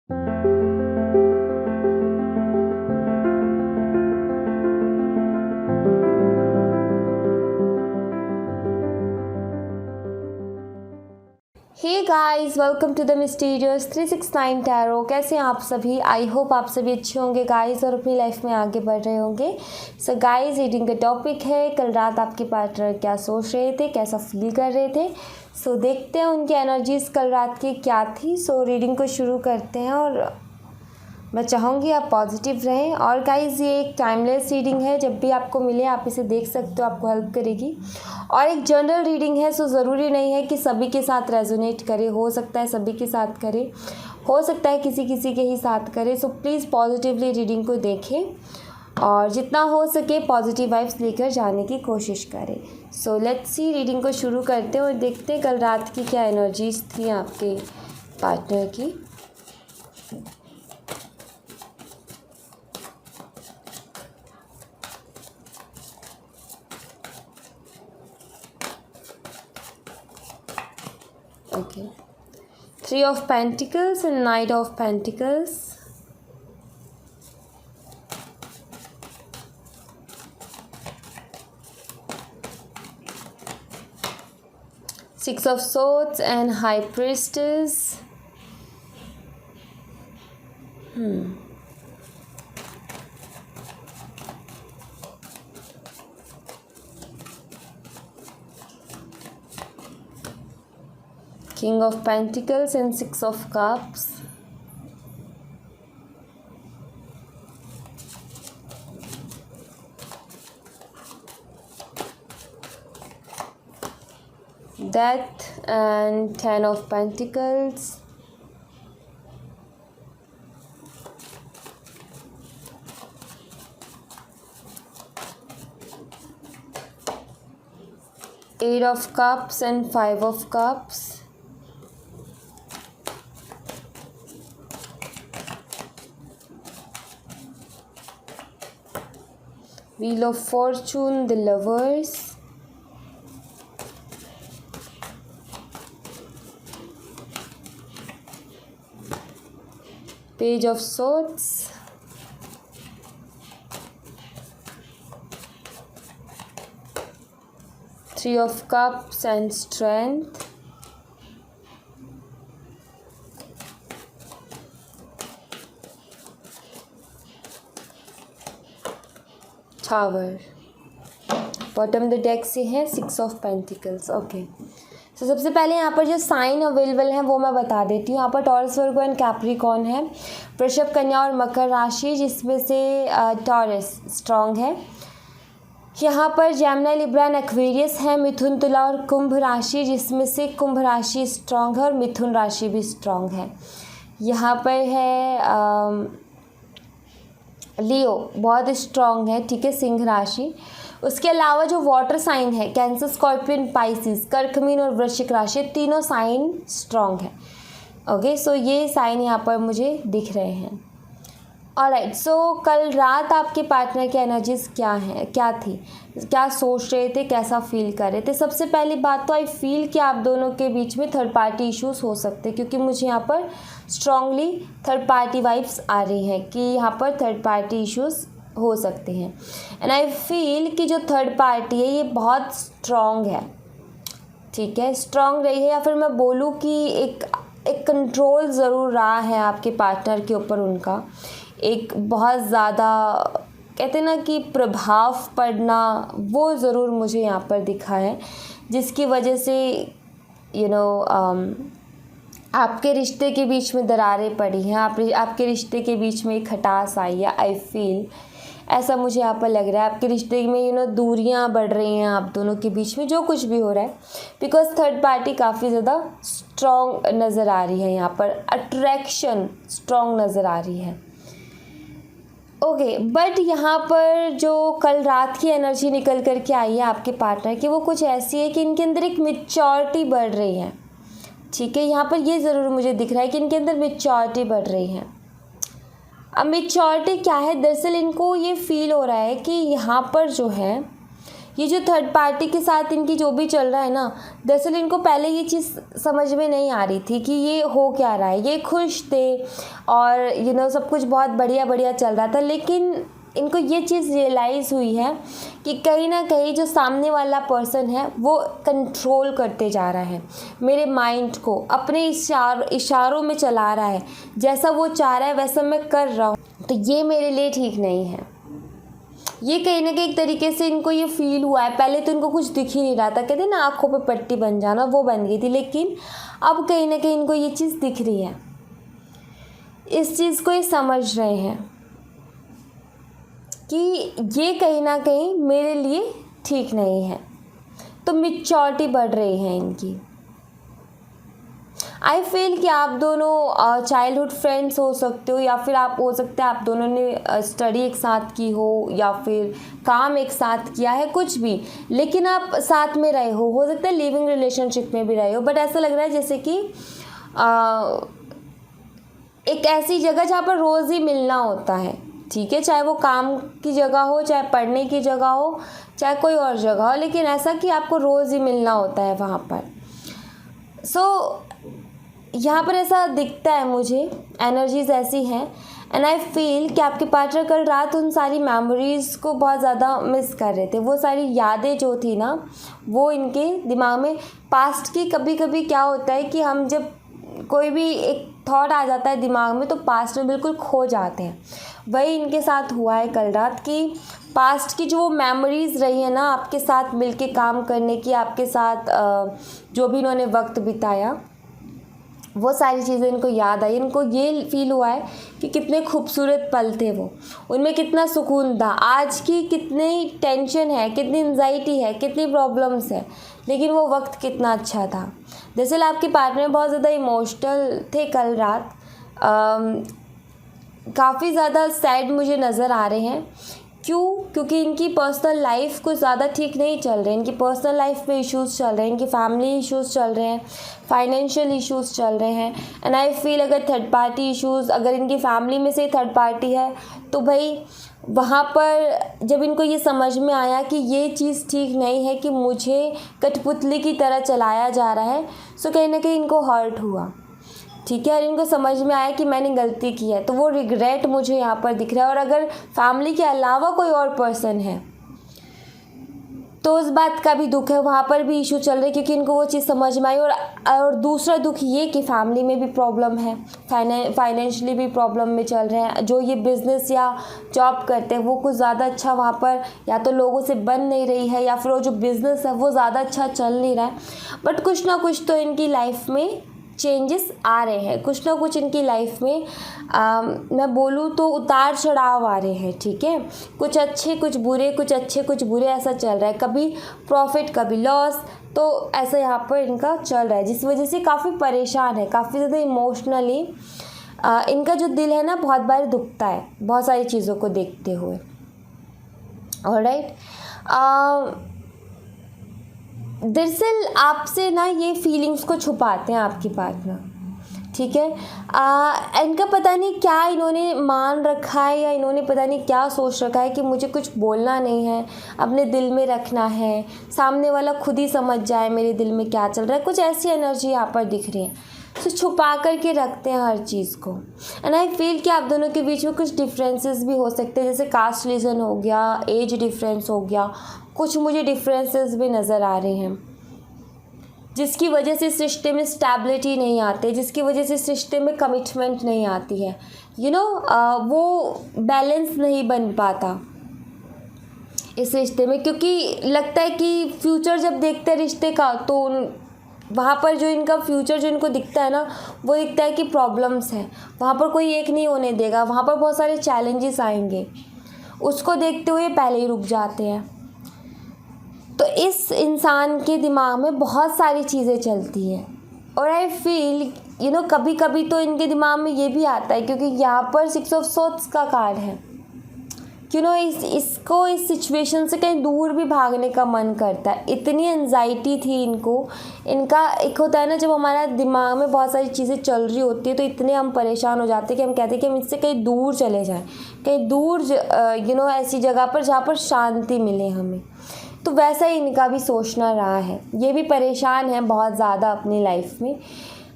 Hey guys, welcome to the mysterious 369 tarot. कैसे हैं आप सभी? आई होप आप सभी अच्छे होंगे गाइस और अपनी लाइफ में आगे बढ़ रहे होंगे। सो गाइस, रीडिंग का टॉपिक है कल रात आपके पार्टनर क्या सोच रहे थे, कैसा फील कर रहे थे। सो देखते हैं उनकी एनर्जीज कल रात की क्या थी। सो रीडिंग को शुरू करते हैं और मैं चाहूँगी आप पॉजिटिव रहें। और गाइज़, ये एक टाइमलेस रीडिंग है, जब भी आपको मिले आप इसे देख सकते हो, आपको हेल्प करेगी। और एक जनरल रीडिंग है, सो ज़रूरी नहीं है कि सभी के साथ रेजोनेट करे। हो सकता है सभी के साथ करे, हो सकता है किसी किसी के ही साथ करे। सो प्लीज़ पॉजिटिवली रीडिंग को देखें और जितना हो सके पॉजिटिव वाइब्स लेकर जाने की कोशिश करें। सो लेट्स सी, रीडिंग को शुरू करते हैं और देखते हैं कल रात की क्या एनर्जीज थी आपके पार्टनर की। Okay, 3 of Pentacles and Knight of Pentacles. Six of Swords and High Priestess. King of Pentacles and Six of Cups. Death and 10 of Pentacles. Eight of Cups and 5 of Cups. Wheel of Fortune, the Lovers. Page of Swords. Three of Cups and Strength. Tower. Bottom the deck से है 6 of pentacles. Okay, तो सबसे पहले यहाँ पर जो sign available हैं वो मैं बता देती हूँ। यहाँ पर टॉरस, वर्गो एंड कैप्रिकॉर्न है, वृषभ, कन्या और मकर राशि, जिसमें से टॉरस स्ट्रॉन्ग है। यहाँ पर जेमिनी, लिब्रा एंड एक्वेरियस है, मिथुन, तुला और कुंभ राशि, जिसमें से कुंभ राशि स्ट्रॉन्ग है और मिथुन राशि भी स्ट्रॉन्ग है। यहाँ पर है लियो, बहुत स्ट्रॉन्ग है, ठीक है, सिंह राशि। उसके अलावा जो वाटर साइन है, कैंसर, स्कॉर्पियन, पाइसिस, कर्क, मीन और वृश्चिक राशि, तीनों साइन स्ट्रॉन्ग है। ओके, सो ये साइन यहाँ पर मुझे दिख रहे हैं। ऑलराइट, सो कल रात आपके पार्टनर की एनर्जीज क्या थी, क्या सोच रहे थे, कैसा फील कर रहे थे। सबसे पहली बात तो आई फील कि आप दोनों के बीच में थर्ड पार्टी इश्यूज हो सकते हैं, क्योंकि मुझे यहाँ पर स्ट्रांगली थर्ड पार्टी वाइब्स आ रही हैं कि यहाँ पर थर्ड पार्टी इश्यूज हो सकते हैं। एंड आई फील कि जो थर्ड पार्टी है ये बहुत स्ट्रॉन्ग है, ठीक है, स्ट्रॉन्ग रही है, या फिर मैं बोलूँ कि एक कंट्रोल ज़रूर रहा है आपके पार्टनर के ऊपर। उनका एक बहुत ज़्यादा, कहते हैं ना कि प्रभाव पड़ना, वो ज़रूर मुझे यहाँ पर दिखा है, जिसकी वजह से आपके रिश्ते के बीच में दरारें पड़ी हैं, आपके रिश्ते के बीच में एक खटास आई है। आई फील ऐसा मुझे यहाँ पर लग रहा है। आपके रिश्ते में दूरियाँ बढ़ रही हैं आप दोनों के बीच में, जो कुछ भी हो रहा है, बिकॉज थर्ड पार्टी काफ़ी ज़्यादा स्ट्रॉन्ग नज़र आ रही है। यहाँ पर अट्रैक्शन स्ट्रॉन्ग नज़र आ रही है। ओके, बट यहाँ पर जो कल रात की एनर्जी निकल कर के आई है आपके पार्टनर की, वो कुछ ऐसी है कि इनके अंदर एक मैच्योरिटी बढ़ रही है, ठीक है। यहाँ पर ये ज़रूर मुझे दिख रहा है कि इनके अंदर मैच्योरिटी बढ़ रही है। अब मैच्योरिटी क्या है, दरअसल इनको ये फील हो रहा है कि यहाँ पर जो है ये जो थर्ड पार्टी के साथ इनकी जो भी चल रहा है ना, दरअसल इनको पहले ये चीज़ समझ में नहीं आ रही थी कि ये हो क्या रहा है। ये खुश थे और सब कुछ बहुत बढ़िया बढ़िया चल रहा था, लेकिन इनको ये चीज़ रियलाइज़ हुई है कि कहीं ना कहीं जो सामने वाला पर्सन है वो कंट्रोल करते जा रहा है मेरे माइंड को, अपने इशारों में चला रहा है, जैसा वो चाह रहा है वैसा मैं कर रहा हूँ, तो ये मेरे लिए ठीक नहीं है। ये कहीं ना कहीं एक तरीके से इनको ये फील हुआ है। पहले तो इनको कुछ दिख ही नहीं रहा था, कहते ना आँखों पे पट्टी बन जाना, वो बन गई थी, लेकिन अब कहीं ना कहीं इनको ये चीज़ दिख रही है, इस चीज़ को ये समझ रहे हैं कि ये कहीं ना कहीं मेरे लिए ठीक नहीं है, तो मैच्योरिटी बढ़ रही है इनकी। आई फील कि आप दोनों चाइल्डहुड फ्रेंड्स हो सकते हो, या फिर आप हो सकते हैं आप दोनों ने स्टडी एक साथ की हो या फिर काम एक साथ किया है, कुछ भी, लेकिन आप साथ में रहे हो सकता है लिविंग रिलेशनशिप में भी रहे हो, बट ऐसा लग रहा है जैसे कि एक ऐसी जगह जहाँ पर रोज़ ही मिलना होता है, ठीक है, चाहे वो काम की जगह हो, चाहे पढ़ने की जगह हो, चाहे कोई और जगह हो, लेकिन ऐसा कि आपको रोज़ ही मिलना होता है वहाँ पर। यहाँ पर ऐसा दिखता है मुझे, एनर्जीज ऐसी हैं, एंड आई फील कि आपके पार्टनर कल रात उन सारी मेमोरीज़ को बहुत ज़्यादा मिस कर रहे थे। वो सारी यादें जो थी ना, वो इनके दिमाग में पास्ट की, कभी कभी क्या होता है कि हम जब कोई भी एक थॉट आ जाता है दिमाग में तो पास्ट में बिल्कुल खो जाते हैं। वही इनके साथ हुआ है कल रात कि पास्ट की जो वो मेमोरीज़ रही है ना, आपके साथ मिलके काम करने की, आपके साथ जो भी इन्होंने वक्त बिताया, वो सारी चीज़ें इनको याद आई। इनको ये फील हुआ है कि कितने खूबसूरत पल थे वो, उनमें कितना सुकून था। आज की कितनी टेंशन है, कितनी एंजाइटी है, कितनी प्रॉब्लम्स है, लेकिन वो वक्त कितना अच्छा था। दरअसल आपके पार्टनर बहुत ज़्यादा इमोशनल थे कल रात, काफ़ी ज़्यादा सैड मुझे नज़र आ रहे हैं। क्योंकि इनकी पर्सनल लाइफ कुछ ज़्यादा ठीक नहीं चल रहे हैं। इनकी पर्सनल लाइफ में इश्यूज़ चल रहे हैं, इनकी फैमिली इश्यूज़ चल रहे हैं, फाइनेंशियल इश्यूज़ चल रहे हैं, एंड आई फील अगर थर्ड पार्टी इश्यूज़, अगर इनकी फैमिली में से थर्ड पार्टी है तो भाई वहाँ पर जब इनको ये समझ में आया कि ये चीज़ ठीक नहीं है कि मुझे कठपुतली की तरह चलाया जा रहा है, सो कहीं ना कहीं इनको हर्ट हुआ, ठीक है, और इनको समझ में आया कि मैंने गलती की है, तो वो रिग्रेट मुझे यहाँ पर दिख रहा है। और अगर फैमिली के अलावा कोई और पर्सन है तो उस बात का भी दुख है, वहाँ पर भी इशू चल रहे हैं, क्योंकि इनको वो चीज़ समझ में आई। और दूसरा दुख ये कि फैमिली में भी प्रॉब्लम है, फाइनेंशियली भी प्रॉब्लम में चल रहे हैं। जो ये बिज़नेस या जॉब करते हैं वो कुछ ज़्यादा अच्छा वहाँ पर या तो लोगों से बन नहीं रही है, या फिर वो जो बिज़नेस है वो ज़्यादा अच्छा चल नहीं रहा है, बट कुछ ना कुछ तो इनकी लाइफ में चेंजेस आ रहे हैं, कुछ ना कुछ इनकी लाइफ में मैं बोलूँ तो उतार चढ़ाव आ रहे हैं, ठीक है, कुछ अच्छे कुछ बुरे, कुछ अच्छे कुछ बुरे, ऐसा चल रहा है, कभी प्रॉफिट कभी लॉस, तो ऐसा यहाँ पर इनका चल रहा है, जिस वजह से काफ़ी परेशान है, काफ़ी ज़्यादा इमोशनली इनका जो दिल है ना बहुत बार दुखता है बहुत सारी चीज़ों को देखते हुए। ऑलराइट, दरअसल आपसे ना ये फीलिंग्स को छुपाते हैं आपकी पार्टनर, ठीक है। इनका पता नहीं क्या इन्होंने मान रखा है, या इन्होंने पता नहीं क्या सोच रखा है कि मुझे कुछ बोलना नहीं है, अपने दिल में रखना है, सामने वाला खुद ही समझ जाए मेरे दिल में क्या चल रहा है। कुछ ऐसी एनर्जी यहाँ पर दिख रही है, तो छुपा करके रखते हैं हर चीज़ को। एंड आई फील कि आप दोनों के बीच में कुछ डिफरेंसेस भी हो सकते हैं, जैसे कास्ट रीज़न हो गया, एज डिफरेंस हो गया, कुछ मुझे डिफरेंसेस भी नज़र आ रहे हैं, जिसकी वजह से इस रिश्ते में स्टेबिलिटी नहीं आती, जिसकी वजह से इस रिश्ते में कमिटमेंट नहीं आती है, वो बैलेंस नहीं बन पाता इस रिश्ते में, क्योंकि लगता है कि फ्यूचर जब देखते हैं रिश्ते का तो वहाँ पर जो इनका फ्यूचर जो इनको दिखता है ना, वो दिखता है कि प्रॉब्लम्स हैं, वहाँ पर कोई एक नहीं होने देगा, वहाँ पर बहुत सारे चैलेंजेस आएंगे, उसको देखते हुए पहले ही रुक जाते हैं। तो इस इंसान के दिमाग में बहुत सारी चीज़ें चलती हैं, और आई फील कभी कभी तो इनके दिमाग में ये भी आता है, क्योंकि यहाँ पर 6 ऑफ सोर्ड्स का कार्ड है, इसको इस सिचुएशन से कहीं दूर भी भागने का मन करता है। इतनी एंजाइटी थी इनका एक होता है ना, जब हमारा दिमाग में बहुत सारी चीज़ें चल रही होती है तो इतने हम परेशान हो जाते हैं कि हम कहते हैं कि हम इससे कहीं दूर चले जाएं, कहीं दूर ऐसी जगह पर जहाँ पर शांति मिले हमें। तो वैसा ही इनका भी सोचना रहा है। ये भी परेशान है बहुत ज़्यादा अपनी लाइफ में।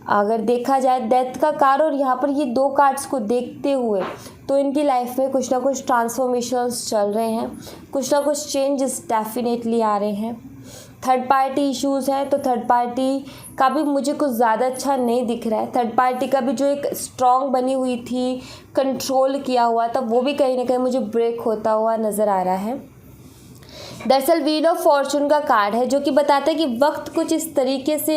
अगर देखा जाए डेथ का कार्ड और यहाँ पर ये 2 कार्ड्स को देखते हुए तो इनकी लाइफ में कुछ ना कुछ ट्रांसफॉर्मेशंस चल रहे हैं, कुछ ना कुछ चेंजेस डेफिनेटली आ रहे हैं। थर्ड पार्टी इश्यूज़ हैं तो थर्ड पार्टी का भी मुझे कुछ ज़्यादा अच्छा नहीं दिख रहा है। थर्ड पार्टी का भी जो एक स्ट्रॉन्ग बनी हुई थी, कंट्रोल किया हुआ था, वो भी कहीं ना कहीं मुझे ब्रेक होता हुआ नज़र आ रहा है। दरअसल व्हील ऑफ फॉर्चून का कार्ड है जो कि बताता है कि वक्त कुछ इस तरीके से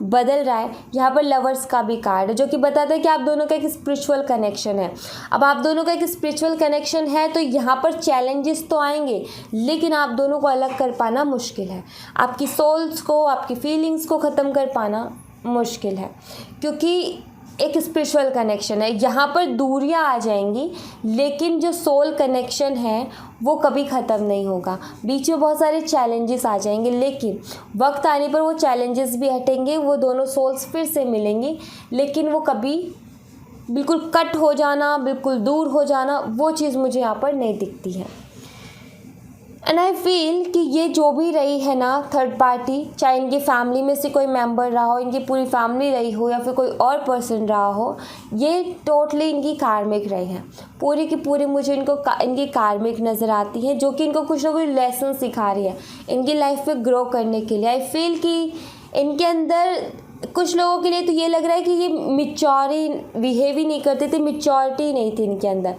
बदल रहा है। यहाँ पर लवर्स का भी कार्ड है जो कि बताता है कि आप दोनों का एक स्पिरिचुअल कनेक्शन है। अब आप दोनों का एक स्पिरिचुअल कनेक्शन है तो यहाँ पर चैलेंजेस तो आएंगे, लेकिन आप दोनों को अलग कर पाना मुश्किल है। आपकी सोल्स को, आपकी फीलिंग्स को ख़त्म कर पाना मुश्किल है, क्योंकि एक स्पिरिचुअल कनेक्शन है। यहाँ पर दूरियाँ आ जाएंगी, लेकिन जो सोल कनेक्शन है वो कभी ख़त्म नहीं होगा। बीच में बहुत सारे चैलेंजेस आ जाएंगे, लेकिन वक्त आने पर वो चैलेंजेस भी हटेंगे, वो दोनों सोल्स फिर से मिलेंगी। लेकिन वो कभी बिल्कुल कट हो जाना, बिल्कुल दूर हो जाना, वो चीज़ मुझे यहाँ पर नहीं दिखती है। एंड आई फील कि ये जो भी रही है ना थर्ड पार्टी, चाहे इनकी फैमिली में से कोई मेंबर रहा हो, इनकी पूरी फैमिली रही हो, या फिर कोई और पर्सन रहा हो, ये टोटली इनकी कार्मिक रही है। पूरी की पूरी मुझे इनकी कार्मिक नज़र आती है, जो कि इनको कुछ ना कुछ लेसन सिखा रही है इनकी लाइफ में ग्रो करने के लिए। आई फील कि इनके अंदर कुछ लोगों के लिए तो ये लग रहा है कि ये मिच्योरी बिहेव ही नहीं करते थे, मिच्योरिटी नहीं थी इनके अंदर,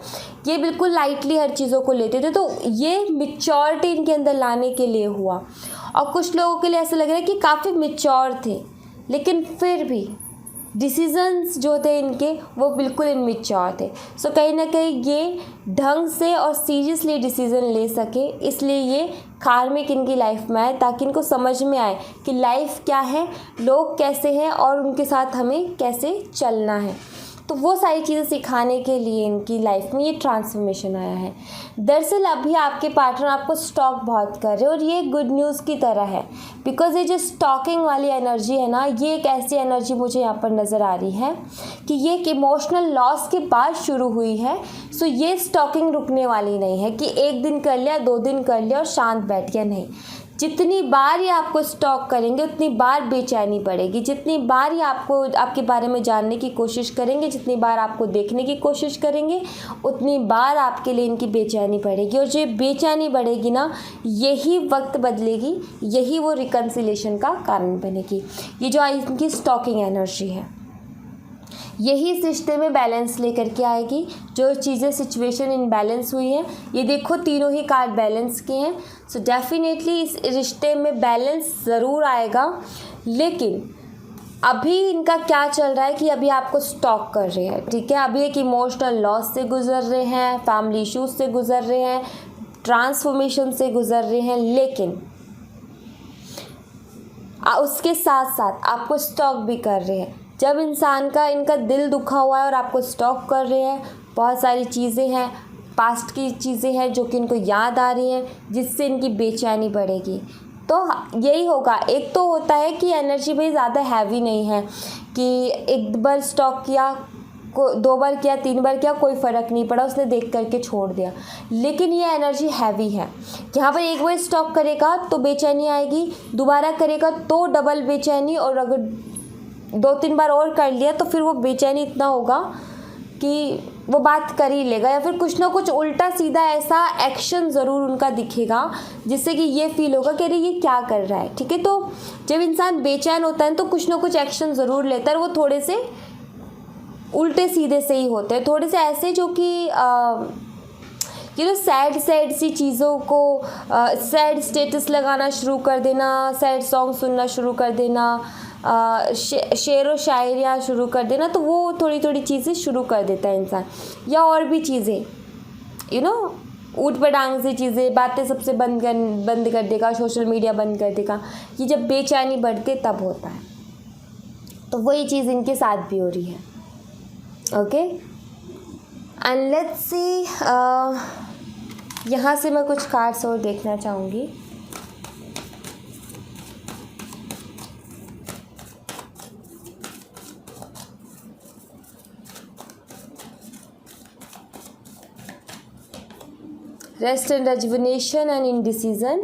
ये बिल्कुल लाइटली हर चीज़ों को लेते थे। तो ये मिच्योरिटी इनके अंदर लाने के लिए हुआ। और कुछ लोगों के लिए ऐसा लग रहा है कि काफ़ी मिच्योर थे, लेकिन फिर भी डिसीजंस जो थे इनके वो बिल्कुल इनमिच्योर थे। सो कहीं ना कहीं ये ढंग से और सीरियसली डिसीज़न ले सके, इसलिए ये कार्मिक इनकी लाइफ में आए, ताकि इनको समझ में आए कि लाइफ क्या है, लोग कैसे हैं और उनके साथ हमें कैसे चलना है। तो वो सारी चीज़ें सिखाने के लिए इनकी लाइफ में ये ट्रांसफॉर्मेशन आया है। दरअसल अभी आपके पार्टनर आपको स्टॉक बहुत कर रहे हैं, और ये गुड न्यूज़ की तरह है, बिकॉज ये जो स्टॉकिंग वाली एनर्जी है ना, ये एक ऐसी एनर्जी मुझे यहाँ पर नज़र आ रही है कि ये एक इमोशनल लॉस के बाद शुरू हुई है। सो ये स्टॉकिंग रुकने वाली नहीं है कि 1 दिन कर लिया, 2 दिन कर लिया और शांत बैठ गया, नहीं। जितनी बार ये आपको स्टॉक करेंगे उतनी बार बेचैनी बढ़ेगी, जितनी बार ये आपको आपके बारे में जानने की कोशिश करेंगे, जितनी बार आपको देखने की कोशिश करेंगे, उतनी बार आपके लिए इनकी बेचैनी बढ़ेगी। और जो बेचैनी बढ़ेगी ना, यही वक्त बदलेगी, यही वो रिकन्सिलेशन का कारण बनेगी। ये जो इनकी स्टॉकिंग एनर्जी है, यही इस रिश्ते में बैलेंस लेकर के आएगी। जो चीज़ें सिचुएशन इनबैलेंस हुई हैं, ये देखो तीनों ही कार्ड बैलेंस के हैं। सो डेफिनेटली इस रिश्ते में बैलेंस ज़रूर आएगा, लेकिन अभी इनका क्या चल रहा है कि अभी आपको स्टॉक कर रहे हैं, ठीक है। अभी एक इमोशनल लॉस से गुजर रहे हैं, फैमिली इश्यूज से गुजर रहे हैं, ट्रांसफॉर्मेशन से गुजर रहे हैं, लेकिन उसके साथ साथ आपको स्टॉक भी कर रहे हैं। जब इंसान का इनका दिल दुखा हुआ है और आपको स्टॉक कर रहे हैं, बहुत सारी चीज़ें हैं, पास्ट की चीज़ें हैं जो कि इनको याद आ रही हैं, जिससे इनकी बेचैनी बढ़ेगी। तो यही होगा। एक तो होता है कि एनर्जी भाई ज़्यादा हैवी नहीं है कि एक बार स्टॉक किया, 2 बार किया, 3 बार किया, कोई फ़र्क नहीं पड़ा, उसने देख करके छोड़ दिया। लेकिन ये एनर्जी हैवी है। यहाँ पर एक बार स्टॉक करेगा तो बेचैनी आएगी, दोबारा करेगा तो डबल बेचैनी, और अगर 2-3 बार और कर लिया तो फिर वो बेचैनी इतना होगा कि वो बात कर ही लेगा, या फिर कुछ ना कुछ उल्टा सीधा ऐसा एक्शन ज़रूर उनका दिखेगा जिससे कि ये फील होगा कि अरे ये क्या कर रहा है, ठीक है। तो जब इंसान बेचैन होता है तो कुछ ना कुछ एक्शन ज़रूर लेता है, वो थोड़े से उल्टे सीधे से ही होते हैं, थोड़े से ऐसे जो कि सैड सी चीज़ों को, सैड स्टेटस लगाना शुरू कर देना, सैड सॉन्ग सुनना शुरू कर देना, शेर व शायरियाँ शुरू कर देना, तो वो थोड़ी थोड़ी चीज़ें शुरू कर देता है इंसान। या और भी चीज़ें ऊट पटांग सी चीज़ें, बातें सबसे बंद कर देगा, सोशल मीडिया बंद कर देगा। ये जब बेचैनी बढ़ती है तब होता है। तो वही चीज़ इनके साथ भी हो रही है। ओके, एंड लेट्स सी, यहाँ से मैं कुछ कार्ड्स और देखना चाहूँगी। Rest and rejuvenation and indecision,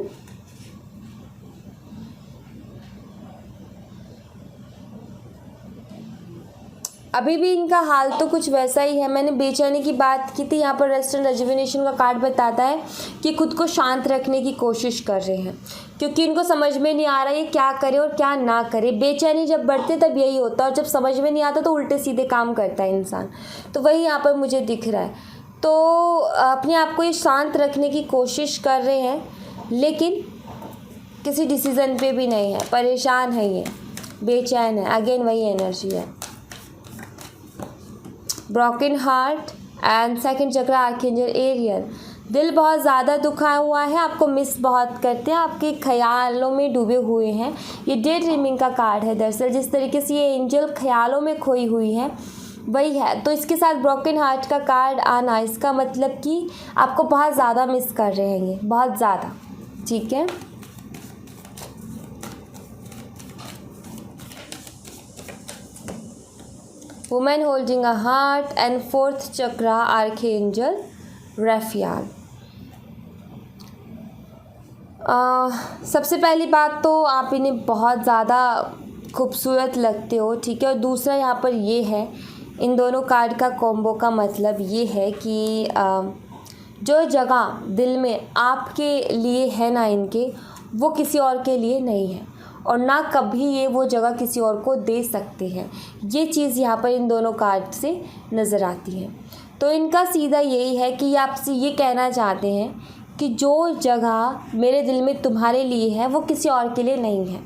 अभी भी इनका हाल तो कुछ वैसा ही है। मैंने बेचैनी की बात की थी, यहाँ पर रेस्ट एंड रेजुविनेशन का कार्ड बताता है कि खुद को शांत रखने की कोशिश कर रहे हैं, क्योंकि इनको समझ में नहीं आ रहा है क्या करे और क्या ना करे। बेचैनी जब बढ़ती तब यही होता है, और जब समझ में नहीं आता तो उल्टे सीधे काम करता है इंसान। तो वही यहाँ पर मुझे दिख रहा है। तो अपने आप को ये शांत रखने की कोशिश कर रहे हैं, लेकिन किसी डिसीज़न पे भी नहीं है, परेशान है, ये बेचैन है। अगेन वही एनर्जी है, ब्रोकन हार्ट एंड सेकंड चक्र आर्कएंजल एरियल। दिल बहुत ज़्यादा दुखा हुआ है, आपको मिस बहुत करते हैं, आपके ख्यालों में डूबे हुए हैं। ये डे ड्रीमिंग का कार्ड है दरअसल। जिस तरीके से ये एंजल ख्यालों में खोई हुई है वही है। तो इसके साथ ब्रोकन हार्ट का कार्ड आना, इसका मतलब कि आपको बहुत ज़्यादा मिस कर रहे हैं ये, बहुत ज़्यादा। ठीक है, women holding a heart and fourth chakra archangel Raphael. सबसे पहली बात तो आप इन्हें बहुत ज़्यादा खूबसूरत लगते हो, ठीक है। और दूसरा यहाँ पर ये है, इन दोनों कार्ड का कॉम्बो का मतलब ये है कि जो जगह दिल में आपके लिए है ना इनके, वो किसी और के लिए नहीं है, और ना कभी ये वो जगह किसी और को दे सकते हैं। ये चीज़ यहाँ पर इन दोनों कार्ड से नज़र आती है। तो इनका सीधा यही है कि ये आपसे ये कहना चाहते हैं कि जो जगह मेरे दिल में तुम्हारे लिए है वो किसी और के लिए नहीं है,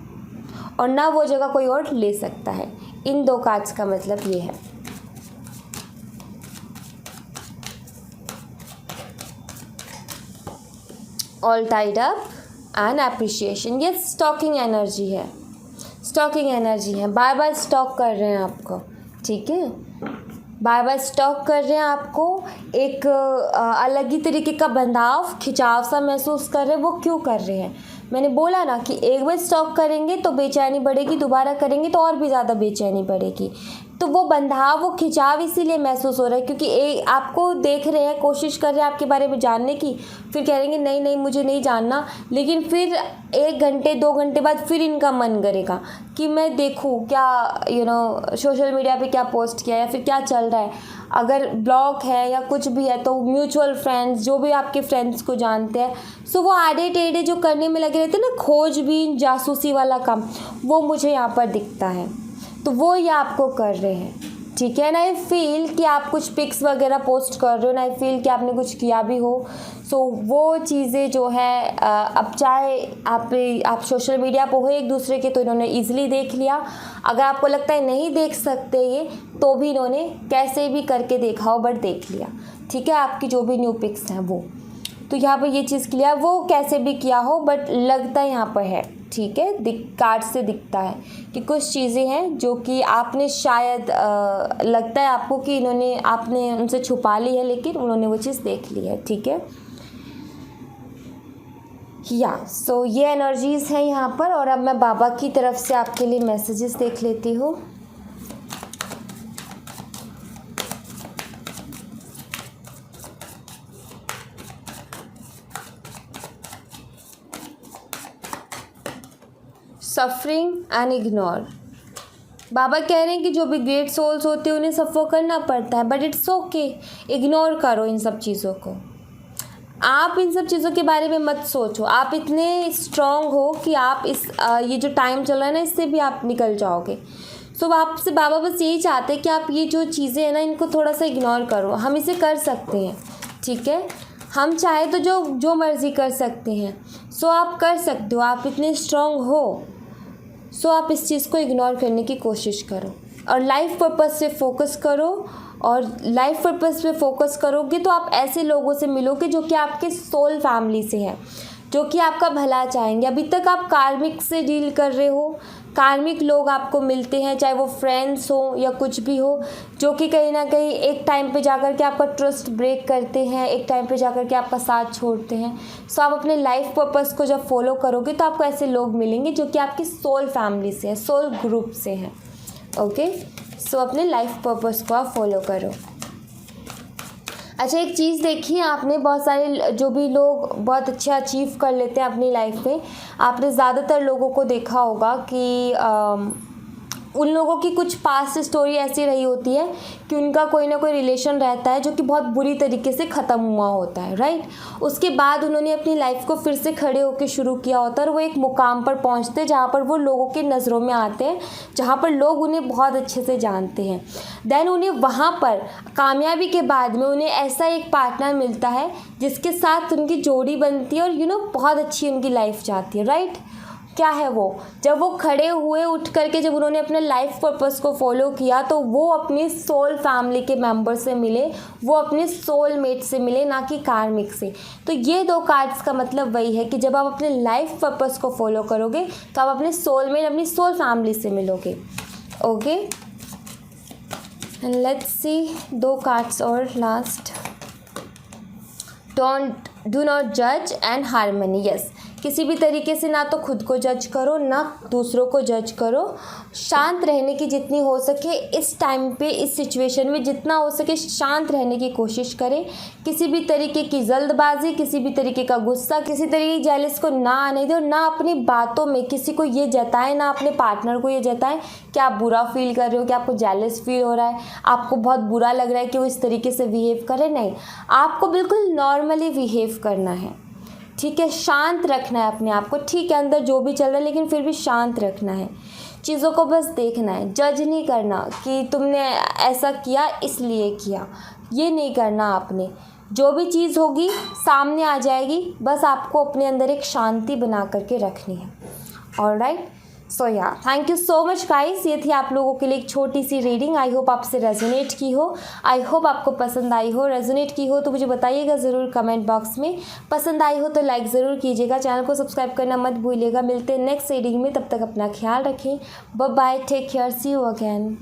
और ना वो जगह कोई और ले सकता है। इन दो कार्ड्स का मतलब ये है। All tied up and appreciation, ये स्टॉकिंग एनर्जी है, स्टॉकिंग एनर्जी है। बार बार स्टॉक कर रहे हैं आपको, ठीक है, बार बार स्टॉक कर रहे हैं आपको। एक अलग ही तरीके का बंधाव, खिंचाव सा महसूस कर रहे हैं। वो क्यों कर रहे हैं? मैंने बोला ना कि एक बार स्टॉक करेंगे तो बेचैनी बढ़ेगी, दोबारा करेंगे तो और भी ज़्यादा बेचैनी बढ़ेगी। तो वो बंधाव, वो खिंचाव इसीलिए महसूस हो रहा है क्योंकि आपको देख रहे हैं, कोशिश कर रहे हैं आपके बारे में जानने की, फिर कह रहेंगे नहीं नहीं मुझे नहीं जानना, लेकिन फिर 1 घंटे 2 घंटे बाद फिर इनका मन करेगा कि मैं देखूं क्या सोशल मीडिया पे क्या पोस्ट किया या फिर क्या चल रहा है। अगर ब्लॉग है या कुछ भी है तो म्यूचुअल फ्रेंड्स, जो भी आपके फ्रेंड्स को जानते हैं, सो वो आड़े टेढ़े जो करने में लगे रहते हैं ना, खोजबीन जासूसी वाला काम, वो मुझे यहाँ पर दिखता है। तो वो ये आपको कर रहे हैं, ठीक है ना। आई फील कि आप कुछ पिक्स वगैरह पोस्ट कर रहे हो ना, आई फील कि आपने कुछ किया भी हो। सो वो चीज़ें जो है अब चाहे आप सोशल मीडिया पर हो एक दूसरे के, तो इन्होंने ईजिली देख लिया। अगर आपको लगता है नहीं देख सकते ये, तो भी इन्होंने कैसे भी करके देखा हो बट देख लिया, ठीक है, आपकी जो भी न्यू पिक्स हैं वो। तो यहाँ पर ये चीज़ क्लियर, वो कैसे भी किया हो बट लगता है यहाँ पर है, ठीक है, कार्ड से दिखता है कि कुछ चीज़ें हैं जो कि आपने शायद लगता है आपको कि आपने उनसे छुपा ली है, लेकिन उन्होंने वो चीज़ देख ली है, ठीक है। सो ये एनर्जीज़ हैं यहाँ पर। और अब मैं बाबा की तरफ से आपके लिए मैसेजेस देख लेती हूँ। Suffering and ignore. बाबा कह रहे हैं कि जो भी ग्रेट सोल्स होते हैं उन्हें सफ़र करना पड़ता है, बट इट्स ओके, इग्नोर करो इन सब चीज़ों को। आप इन सब चीज़ों के बारे में मत सोचो। आप इतने स्ट्रॉन्ग हो कि आप ये जो टाइम चल रहा है ना, इससे भी आप निकल जाओगे। सो आपसे बाबा बस यही चाहते हैं कि आप ये जो चीज़ें हैं ना, इनको थोड़ा सा इग्नोर करो। हम इसे कर सकते हैं, ठीक है, हम चाहे तो जो मर्ज़ी कर सकते हैं। सो आप कर सकते हो, आप इतने स्ट्रॉन्ग हो। सो आप इस चीज़ को इग्नोर करने की कोशिश करो और लाइफ पर्पस से फोकस करो। और लाइफ पर्पस पे फोकस करोगे तो आप ऐसे लोगों से मिलोगे जो कि आपके सोल फैमिली से है, जो कि आपका भला चाहेंगे। अभी तक आप कार्मिक से डील कर रहे हो, कार्मिक लोग आपको मिलते हैं, चाहे वो फ्रेंड्स हो या कुछ भी हो, जो कि कहीं ना कहीं एक टाइम पे जाकर के आपका ट्रस्ट ब्रेक करते हैं, एक टाइम पे जाकर के आपका साथ छोड़ते हैं। सो आप अपने लाइफ पर्पस को जब फॉलो करोगे तो आपको ऐसे लोग मिलेंगे जो कि आपकी सोल फैमिली से है, सोल ग्रुप से हैं, ओके। सो अपने लाइफ पर्पस को आप फॉलो करो। अच्छा, एक चीज़ देखिए आपने, बहुत सारे जो भी लोग बहुत अच्छा अचीव कर लेते हैं अपनी लाइफ में, आपने ज़्यादातर लोगों को देखा होगा कि उन लोगों की कुछ पास्ट स्टोरी ऐसी रही होती है कि उनका कोई ना कोई रिलेशन रहता है जो कि बहुत बुरी तरीके से ख़त्म हुआ होता है, राइट। उसके बाद उन्होंने अपनी लाइफ को फिर से खड़े होकर शुरू किया होता है और वो एक मुकाम पर पहुंचते हैं जहाँ पर वो लोगों की नज़रों में आते हैं, जहाँ पर लोग उन्हें बहुत अच्छे से जानते हैं। देन उन्हें वहाँ पर कामयाबी के बाद में उन्हें ऐसा एक पार्टनर मिलता है जिसके साथ उनकी जोड़ी बनती है और बहुत अच्छी उनकी लाइफ जाती है, राइट। क्या है वो, जब वो खड़े हुए उठ करके जब उन्होंने अपने लाइफ पर्पस को फॉलो किया तो वो अपनी सोल फैमिली के मेंबर से मिले, वो अपने सोल मेट से मिले, ना कि कार्मिक से। तो ये 2 कार्ड्स का मतलब वही है कि जब आप अपने लाइफ पर्पस को फॉलो करोगे तो आप अपने सोल मेट, अपनी सोल फैमिली से मिलोगे। Okay, and let's see 2 cards और लास्ट। डू नॉट जज एंड हार्मनी। यस, किसी भी तरीके से ना तो खुद को जज करो ना दूसरों को जज करो। शांत रहने की जितनी हो सके इस टाइम पे, इस सिचुएशन में जितना हो सके शांत रहने की कोशिश करें। किसी भी तरीके की जल्दबाजी, किसी भी तरीके का गुस्सा, किसी तरीके की जेलस को ना आने दो, ना अपनी बातों में किसी को ये जताएं, ना अपने पार्टनर को ये जताएं कि आप बुरा फील कर रहे हो, कि आपको जेलस फील हो रहा है, आपको बहुत बुरा लग रहा है कि वो इस तरीके से बिहेव करे। नहीं, आपको बिल्कुल नॉर्मली बिहेव करना है, ठीक है। शांत रखना है अपने आप को, ठीक है, अंदर जो भी चल रहा है लेकिन फिर भी शांत रखना है। चीज़ों को बस देखना है, जज नहीं करना कि तुमने ऐसा किया इसलिए किया, ये नहीं करना आपने। जो भी चीज़ होगी सामने आ जाएगी, बस आपको अपने अंदर एक शांति बना करके रखनी है। ऑलराइट, सो या thank you so much guys. ये थी आप लोगों के लिए एक छोटी सी रीडिंग। आई होप आपसे रेजोनेट की हो, आई होप आपको पसंद आई हो। रेजोनेट की हो तो मुझे बताइएगा ज़रूर कमेंट बॉक्स में। पसंद आई हो तो लाइक ज़रूर कीजिएगा, चैनल को सब्सक्राइब करना मत भूलिएगा। मिलते हैं नेक्स्ट रीडिंग में, तब तक अपना ख्याल रखें। Bye bye, take care, see you again.